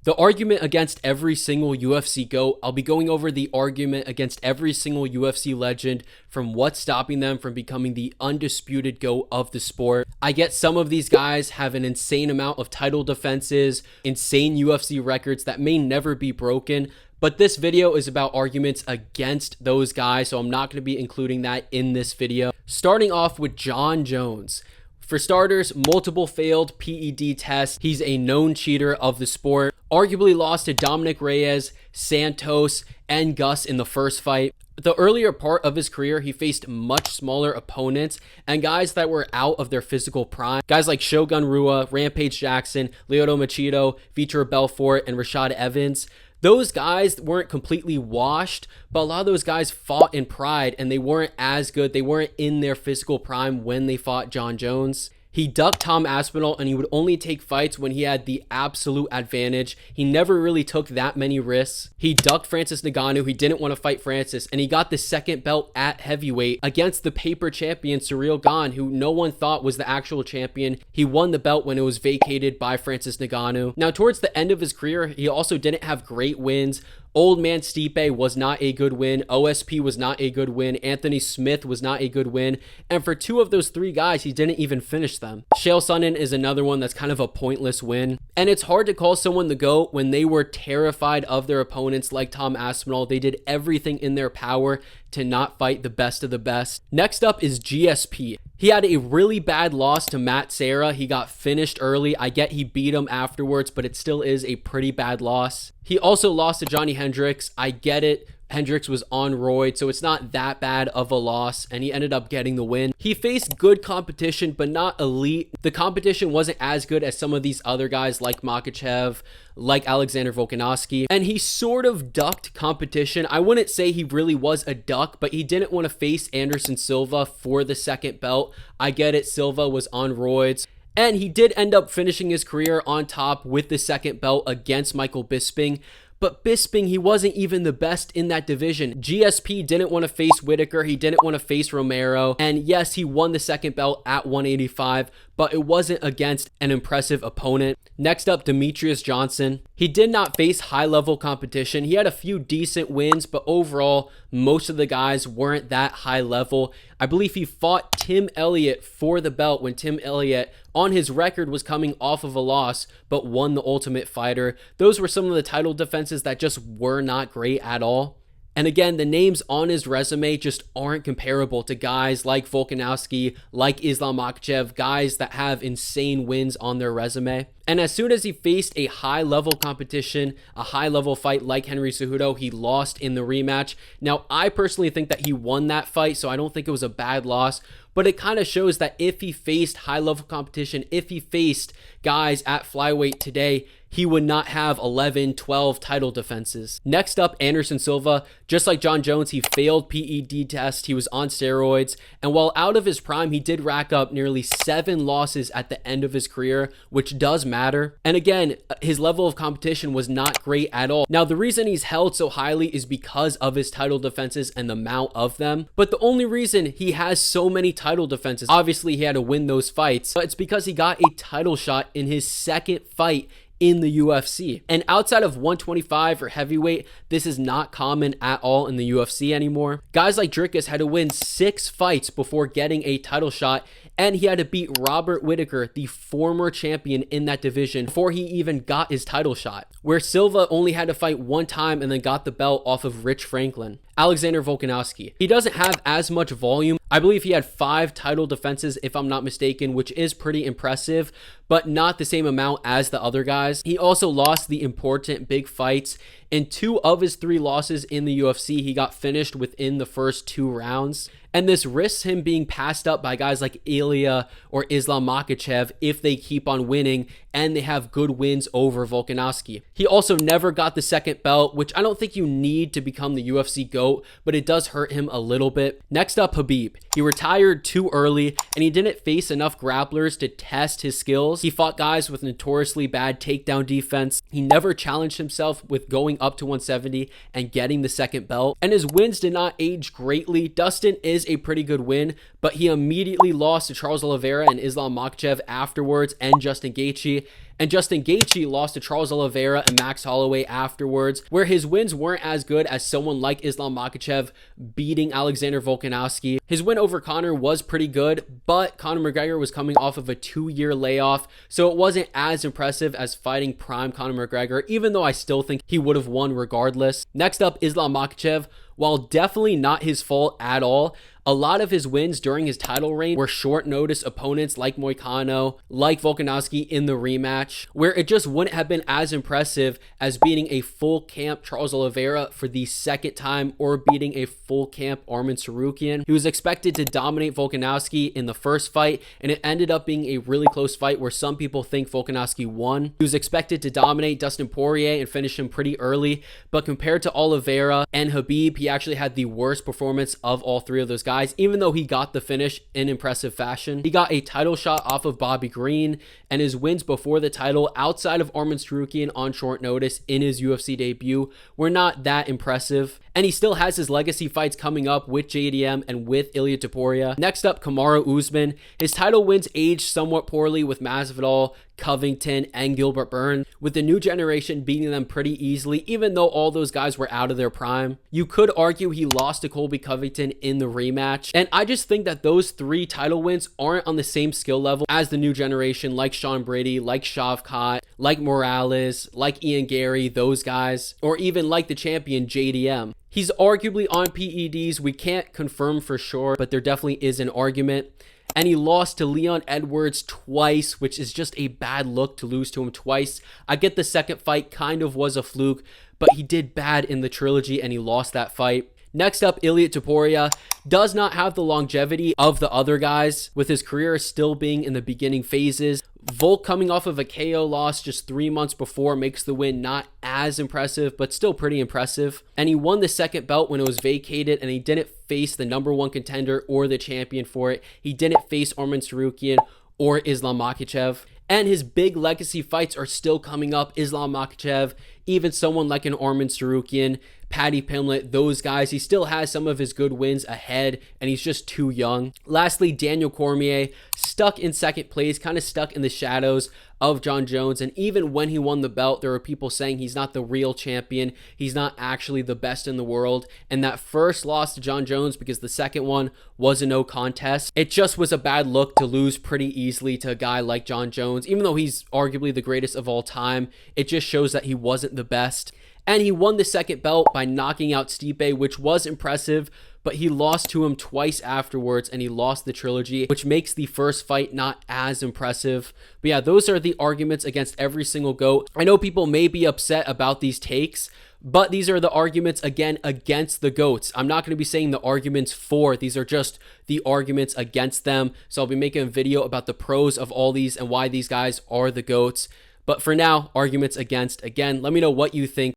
The argument against every single UFC GOAT, I'll be going over the argument against every single UFC legend from what's stopping them from becoming the undisputed GOAT of the sport. I get some of these guys have an insane amount of title defenses, insane UFC records that may never be broken, but this video is about arguments against those guys, so I'm not going to be including that in this video. Starting off with Jon Jones. For starters, multiple failed PED tests. He's a known cheater of the sport. Arguably lost to Dominic Reyes, Santos, and Gus in the first fight. The earlier part of his career, he faced much smaller opponents and guys that were out of their physical prime. Guys like Shogun Rua, Rampage Jackson, Lyoto Machida, Vitor Belfort, and Rashad Evans. Those guys weren't completely washed, but a lot of those guys fought in pride and they weren't as good. They weren't in their physical prime when they fought Jon Jones. He ducked Tom Aspinall and he would only take fights when he had the absolute advantage. He never really took that many risks. He ducked Francis Ngannou. He didn't want to fight Francis, and he got the second belt at heavyweight against the paper champion Ciryl Gane, who no one thought was the actual champion. He won the belt when it was vacated by Francis Ngannou. Now, towards the end of his career, he also didn't have great wins. Old Man Stipe was not a good win. OSP was not a good win. Anthony Smith was not a good win. And for two of those three guys, he didn't even finish them. Chael Sonnen is another one that's kind of a pointless win. And it's hard to call someone the GOAT when they were terrified of their opponents like Tom Aspinall. They did everything in their power to not fight the best of the best. Next up is GSP. He had a really bad loss to Matt Serra. He got finished early. I get he beat him afterwards, but it still is a pretty bad loss. He also lost to Johnny Hendricks. I get it. Hendricks was on roid, so it's not that bad of a loss, and he ended up getting the win. He faced good competition, but not elite. The competition wasn't as good as some of these other guys like Makhachev, like Alexander Volkanovski, and he sort of ducked competition. I wouldn't say he really was a duck, but he didn't want to face Anderson Silva for the second belt. I get it, Silva was on roids. And he did end up finishing his career on top with the second belt against Michael Bisping. But Bisping, he wasn't even the best in that division. GSP didn't want to face Whitaker. He didn't want to face Romero. And yes, he won the second belt at 185, but it wasn't against an impressive opponent. Next up, Demetrius Johnson. He did not face high-level competition. He had a few decent wins, but overall, most of the guys weren't that high level. I believe he fought Tim Elliott for the belt when Tim Elliott, on his record, was coming off of a loss, but won the Ultimate Fighter. Those were some of the title defenses that just were not great at all. And again, the names on his resume just aren't comparable to guys like Volkanovski, like Islam Makhachev, guys that have insane wins on their resume. And as soon as he faced a high-level competition, a high-level fight like Henry Cejudo, he lost in the rematch. Now, I personally think that he won that fight, so I don't think it was a bad loss. But it kind of shows that if he faced high-level competition, if he faced guys at flyweight today, he would not have 11, 12 title defenses. Next up, Anderson Silva. Just like Jon Jones, he failed PED test. He was on steroids. And while out of his prime, he did rack up nearly 7 losses at the end of his career, which does matter. And again, his level of competition was not great at all. Now, the reason he's held so highly is because of his title defenses and the amount of them. But the only reason he has so many title defenses, obviously he had to win those fights, but it's because he got a title shot in his second fight in the UFC. And outside of 125 or heavyweight, this is not common at all in the UFC anymore. Guys like Dricus had to win 6 fights before getting a title shot, and he had to beat Robert Whitaker, the former champion in that division, before he even got his title shot, where Silva only had to fight 1 time and then got the belt off of Rich Franklin. Alexander Volkanovski. He doesn't have as much volume. I believe he had 5 title defenses, if I'm not mistaken, which is pretty impressive, but not the same amount as the other guys. He also lost the important big fights. In 2 of his 3 losses in the UFC, he got finished within the first 2 rounds. And this risks him being passed up by guys like Ilia or Islam Makhachev if they keep on winning and they have good wins over Volkanovski. He also never got the second belt, which I don't think you need to become the UFC GOAT, but it does hurt him a little bit. Next up, Khabib. He retired too early and he didn't face enough grapplers to test his skills. He fought guys with notoriously bad takedown defense. He never challenged himself with going up to 170 and getting the second belt. And his wins did not age greatly. Dustin is is a pretty good win, but he immediately lost to Charles Oliveira and Islam Makhachev afterwards, and Justin Gaethje. And Justin Gaethje lost to Charles Oliveira and Max Holloway afterwards, where his wins weren't as good as someone like Islam Makhachev beating Alexander Volkanovski. His win over Conor was pretty good, but Conor McGregor was coming off of a 2-year layoff, so it wasn't as impressive as fighting prime Conor McGregor, even though I still think he would have won regardless. Next up, Islam Makhachev. While definitely not his fault at all, a lot of his wins during his title reign were short notice opponents like Moicano, like Volkanovski in the rematch, where it just wouldn't have been as impressive as beating a full camp Charles Oliveira for the second time, or beating a full camp Arman Tsarukyan. He was expected to dominate Volkanovski in the first fight, and it ended up being a really close fight where some people think Volkanovski won. He was expected to dominate Dustin Poirier and finish him pretty early, but compared to Oliveira and Khabib, he actually had the worst performance of all three of those guys, even though he got the finish in impressive fashion. He got a title shot off of Bobby Green, and his wins before the title outside of Arman Tsarukyan on short notice in his UFC debut were not that impressive. And he still has his legacy fights coming up with JDM and with Ilia Topuria. Next up, Kamaru Usman. His title wins aged somewhat poorly with Masvidal, Covington, and Gilbert Burns, with the new generation beating them pretty easily, even though all those guys were out of their prime. You could argue he lost to Colby Covington in the rematch, and I just think that those 3 title wins aren't on the same skill level as the new generation, like Sean Brady, like Shavkat, like Morales, like Ian Gary, those guys, or even like the champion JDM. He's arguably on PEDs. We can't confirm for sure, but there definitely is an argument. And he lost to Leon Edwards twice, which is just a bad look to lose to him twice. I get the second fight kind of was a fluke, but he did bad in the trilogy and he lost that fight. Next up, Ilia Topuria does not have the longevity of the other guys, with his career still being in the beginning phases. Volk coming off of a KO loss just 3 months before makes the win not as impressive, but still pretty impressive. And he won the second belt when it was vacated, and he didn't face the #1 contender or the champion for it. He didn't face Arman Tsarukyan or Islam Makhachev. And his big legacy fights are still coming up. Islam Makhachev, even someone like an Arman Tsarukyan, Paddy Pimblett, those guys. He still has some of his good wins ahead, and he's just too young. Lastly, Daniel Cormier, stuck in second place, kind of stuck in the shadows of Jon Jones. And even when he won the belt, there were people saying he's not the real champion. He's not actually the best in the world. And that first loss to Jon Jones, because the second one was a no contest, it just was a bad look to lose pretty easily to a guy like Jon Jones. Even though he's arguably the greatest of all time, it just shows that he wasn't the best. And he won the second belt by knocking out Stipe, which was impressive, but he lost to him twice afterwards, and he lost the trilogy, which makes the first fight not as impressive. But yeah, those are the arguments against every single GOAT. I know people may be upset about these takes, but these are the arguments, again, against the GOATs. I'm not going to be saying the arguments for. These are just the arguments against them. So I'll be making a video about the pros of all these and why these guys are the GOATs. But for now, arguments against. Again, let me know what you think